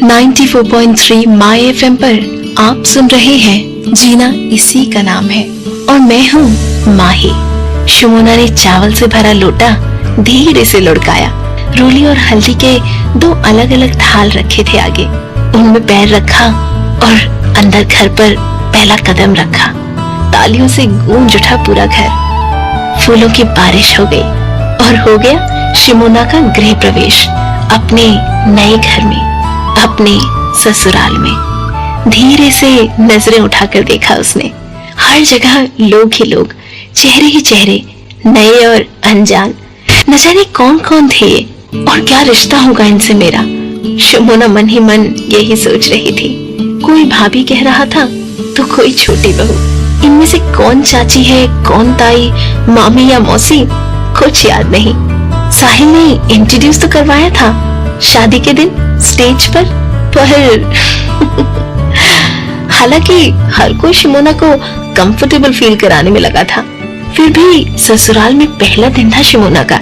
94.3 my FM पर आप सुन रहे हैं जीना इसी का नाम है और मैं हूँ माही। शमोना ने चावल से भरा लोटा धीरे से लुढ़काया। रोली और हल्दी के दो अलग अलग थाल रखे थे आगे, उनमें पैर रखा और अंदर घर पर पहला कदम रखा। तालियों से गूंज उठा पूरा घर। फूलों की बारिश हो गई और हो गया शमोना का गृह प्रवेश अपने नए घर में, अपने ससुराल में। धीरे से नजरें उठाकर देखा उसने, हर जगह लोग ही लोग, चेहरे ही चेहरे, नए और अनजान। न जाने कौन कौन थे ये और क्या रिश्ता होगा इनसे मेरा। शमोना मन ही मन यही सोच रही थी। कोई भाभी कह रहा था तो कोई छोटी बहू। इनमें से कौन चाची है, कौन ताई, मामी या मौसी, कुछ याद नहीं। साहिल ने इंट्रोड्यूस तो करवाया था शादी के दिन स्टेज पर हालांकि हर कोई शमोना को कंफर्टेबल फील कराने में लगा था। फिर भी ससुराल में पहला दिन था शमोना का।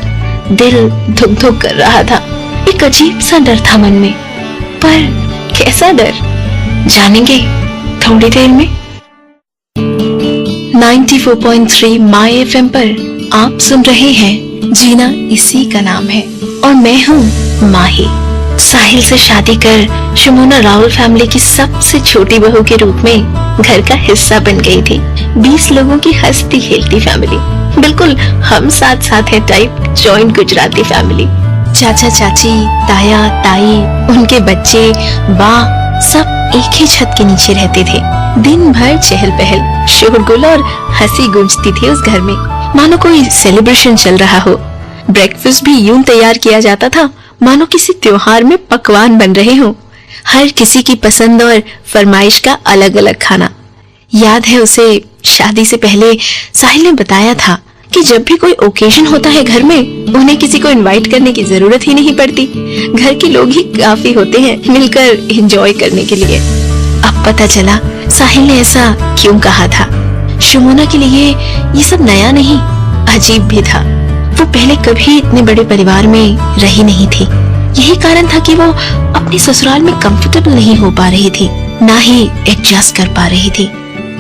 दिल धुक धुक कर रहा था। एक अजीब सा डर था मन में, पर कैसा डर जानेंगे थोड़ी देर में। 94.3 माय एफएम पर आप सुन रहे हैं जीना इसी का नाम है और मैं हूँ माही। साहिल से शादी कर शमोना राहुल फैमिली की सबसे छोटी बहू के रूप में घर का हिस्सा बन गई थी। 20 लोगों की हंसती खेलती फैमिली, बिल्कुल हम साथ साथ है टाइप जॉइंट गुजराती फैमिली। चाचा चाची, ताया ताई, उनके बच्चे, बा, सब एक ही छत के नीचे रहते थे। दिन भर चहल पहल, शोरगुल और हंसी गूंजती थी उस घर में, मानो कोई सेलिब्रेशन चल रहा हो। ब्रेकफास्ट भी यूं तैयार किया जाता था मानो किसी त्योहार में पकवान बन रहे हों। हर किसी की पसंद और फरमाइश का अलग अलग खाना। याद है उसे शादी से पहले साहिल ने बताया था कि जब भी कोई ओकेजन होता है घर में, उन्हें किसी को इनवाइट करने की जरूरत ही नहीं पड़ती। घर के लोग ही काफी होते हैं मिलकर एंजॉय करने के लिए। अब पता चला साहिल ने ऐसा क्यों कहा था। शमोना के लिए ये सब नया नहीं, अजीब भी था। वो पहले कभी इतने बड़े परिवार में रही नहीं थी। यही कारण था कि वो अपने ससुराल में कंफर्टेबल नहीं हो पा रही थी, ना ही एडजस्ट कर पा रही थी।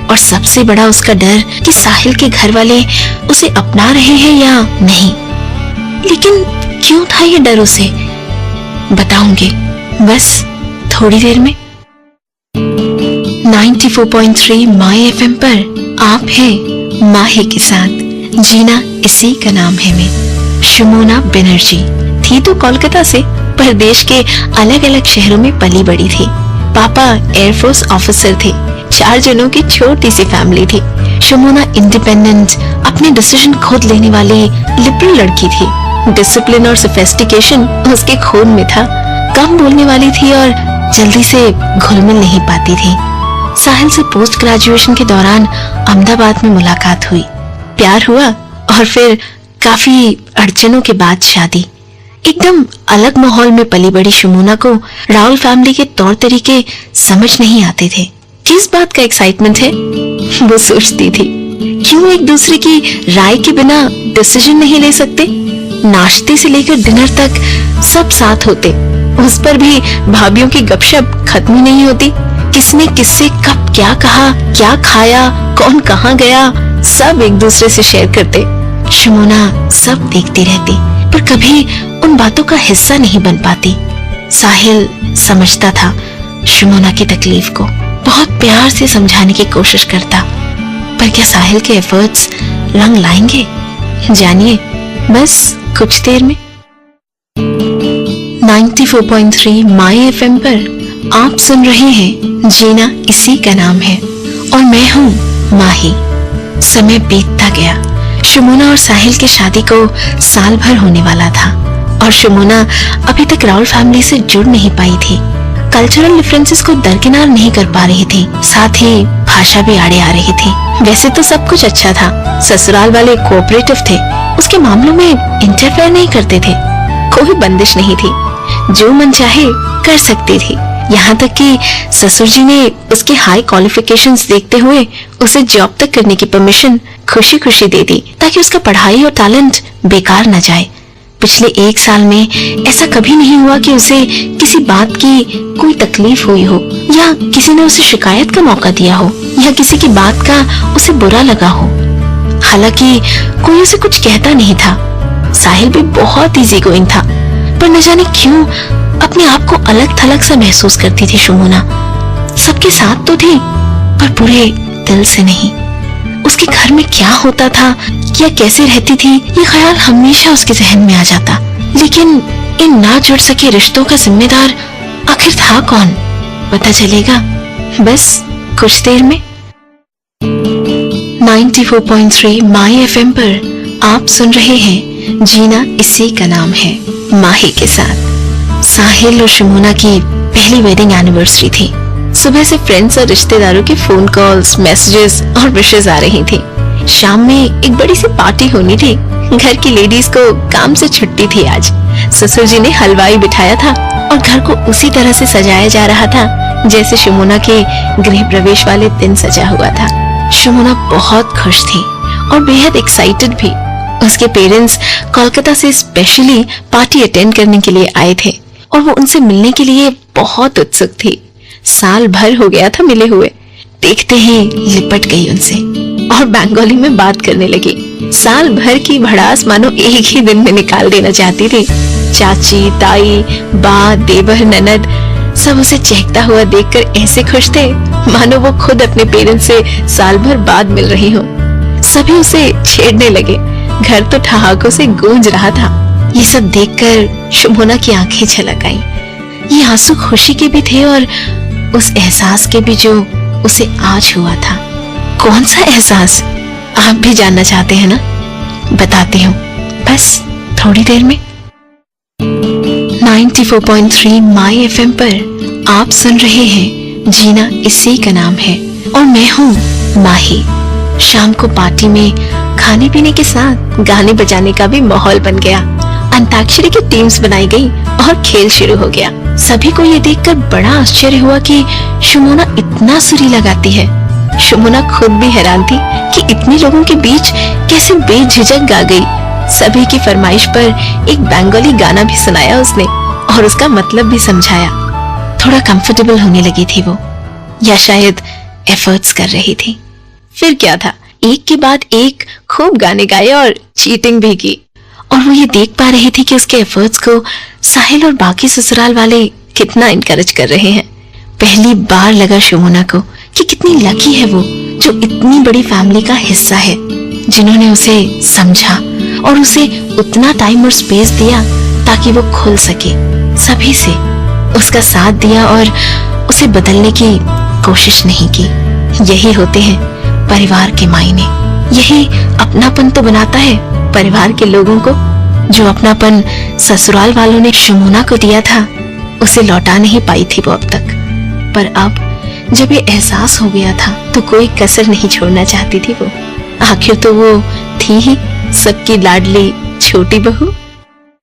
और सबसे बड़ा उसका डर कि साहिल के घर वाले उसे अपना रहे हैं या नहीं। लेकिन क्यों था ये डर उसे, बताऊंगी बस थोड़ी देर में। 94.3 माय एफएम पर आप हैं माही के साथ। जीना इसी का नाम है मैं। शमोना बनर्जी थी तो कोलकाता से, पर देश के अलग अलग शहरों में पली बड़ी थी। पापा एयरफोर्स ऑफिसर थे। 4 जनों की छोटी सी फैमिली थी। शमोना इंडिपेंडेंट, अपने डिसीजन खुद लेने वाली लिबरल लड़की थी। डिसिप्लिन और सोफिस्टिकेशन उसके खून में था। कम बोलने वाली थी और जल्दी से घुल मिल नहीं पाती थी। साहिल से पोस्ट ग्रेजुएशन के दौरान अहमदाबाद में मुलाकात हुई, प्यार हुआ और फिर काफी अड़चनों के बाद शादी। एकदम अलग माहौल में पली बड़ी शमोना को राहुल फैमिली के तौर तरीके समझ नहीं आते थे। किस बात का एक्साइटमेंट है, वो सोचती थी। क्यों एक दूसरे की राय के बिना डिसीजन नहीं ले सकते। नाश्ते से लेकर डिनर तक सब साथ होते, उस पर भी भाभियों की गपशप खत्म नहीं होती। किसने किससे कब क्या कहा, क्या खाया, कौन कहाँ गया, सब एक दूसरे से शेयर करते। शमोना सब देखती रहती, पर कभी उन बातों का हिस्सा नहीं बन पाती। साहिल समझता था शमोना की तकलीफ को, बहुत प्यार से समझाने की कोशिश करता, पर क्या साहिल के एफर्ट्स रंग लाएंगे, जानिए बस कुछ देर में। 94.3 माय एफएम पर आप सुन रहे हैं जीना इसी का नाम है और मैं हूँ माही। समय बीतता गया। शमोना और साहिल की शादी को साल भर होने वाला था और शमोना अभी तक राहुल फैमिली से जुड़ नहीं पाई थी। कल्चरल डिफरेंसेस को दरकिनार नहीं कर पा रही थी, साथ ही भाषा भी आड़े आ रही थी। वैसे तो सब कुछ अच्छा था, ससुराल वाले कोऑपरेटिव थे, उसके मामलों में इंटरफेयर नहीं करते थे, कोई बंदिश नहीं थी, जो मन चाहे कर सकती थी। यहाँ तक कि ससुर जी ने उसके हाई क्वालिफिकेशंस देखते हुए उसे जॉब तक करने की परमिशन खुशी खुशी दे दी, ताकि उसका पढ़ाई और टैलेंट बेकार न जाए। पिछले 1 साल में ऐसा कभी नहीं हुआ कि उसे किसी बात की कोई तकलीफ हुई हो, या किसी ने उसे शिकायत का मौका दिया हो, या किसी की बात का उसे बुरा लगा हो। हालांकि कोई उसे कुछ कहता नहीं था। साहिल भी बहुत इजी गोइंग था, पर न जाने क्यों अपने आप को अलग थलग सा महसूस करती थी शुमोना। सबके साथ तो थी, पर पूरे दिल से नहीं। उसके घर में क्या होता था या कैसे रहती थी, ये ख्याल हमेशा उसके जहन में आ जाता। लेकिन इन ना जुड़ सके रिश्तों का जिम्मेदार आखिर था कौन, पता चलेगा बस कुछ देर में। 94.3 माई एफएम पर आप सुन रहे हैं जीना इसी का नाम है, माही के साथ। साहिल और शुमोना की पहली वेडिंग एनिवर्सरी थी। सुबह से फ्रेंड्स और रिश्तेदारों के फोन कॉल्स, मैसेजेस और विशेस आ रही थी। शाम में एक बड़ी सी पार्टी होनी थी। घर की लेडीज को काम से छुट्टी थी आज। ससुर जी ने हलवाई बिठाया था और घर को उसी तरह से सजाया जा रहा था जैसे शुमोना के गृह प्रवेश वाले दिन सजा हुआ था। शुमोना बहुत खुश थी और बेहद एक्साइटेड भी। उसके पेरेंट्स कोलकाता से स्पेशली पार्टी अटेंड करने के लिए आए थे और वो उनसे मिलने के लिए बहुत उत्सुक थी। साल भर हो गया था मिले हुए। देखते ही लिपट गई उनसे और बंगाली में बात करने लगी। साल भर की भड़ास मानो एक ही दिन में निकाल देना चाहती थी। चाची, ताई, बा, देवर, ननद सब उसे चहकता हुआ देखकर ऐसे खुश थे मानो वो खुद अपने पेरेंट्स से साल भर बाद मिल रही हो। सभी उसे छेड़ने लगे। घर तो ठहाकों से गूंज रहा था। ये सब देखकर शुमोना की आंखें छलक आई। ये आंसू खुशी के भी थे और उस एहसास के भी जो उसे आज हुआ था। कौन सा एहसास, आप भी जानना चाहते हैं ना? बताती हूँ बस थोड़ी देर में। 94.3 माई एफएम पर आप सुन रहे हैं जीना इसी का नाम है और मैं हूँ माही। शाम को पार्टी में खाने पीने के साथ गाने बजाने का भी माहौल बन गया। अंताक्षरी की टीम्स बनाई गई और खेल शुरू हो गया। सभी को ये देखकर बड़ा आश्चर्य हुआ कि शुमोना इतना सुरीला गाती है। शुमोना खुद भी हैरान थी कि इतने लोगों के बीच कैसे बेझिझक गा गई। सभी की फरमाइश पर एक बंगाली गाना भी सुनाया उसने और उसका मतलब भी समझाया। थोड़ा कंफर्टेबल होने लगी थी वो, या शायद एफर्ट्स कर रही थी। फिर क्या था, एक के बाद एक खूब गाने गाए और चीटिंग भी की। और वो ये देख पा रही थी कि उसके एफर्ट्स को साहिल और बाकी ससुराल वाले कितना इनकरेज कर रहे हैं। पहली बार लगा शुमोना को कि कितनी लकी है वो जो इतनी बड़ी फैमिली का हिस्सा है, जिन्होंने उसे समझा और उसे उतना टाइम और स्पेस दिया ताकि वो खुल सके। सभी से उसका साथ दिया और उसे बदलने की कोशिश नहीं की। यही होते हैं परिवार के मायने। यही अपनापन तो बनाता है परिवार के लोगों को। जो अपनापन ससुराल वालों ने शुमोना को दिया था उसे लौटा नहीं पाई थी वो अब तक। पर अब जब ये एहसास हो गया था तो कोई कसर नहीं छोड़ना चाहती थी वो। आखिर तो वो थी ही सबकी लाडली छोटी बहू।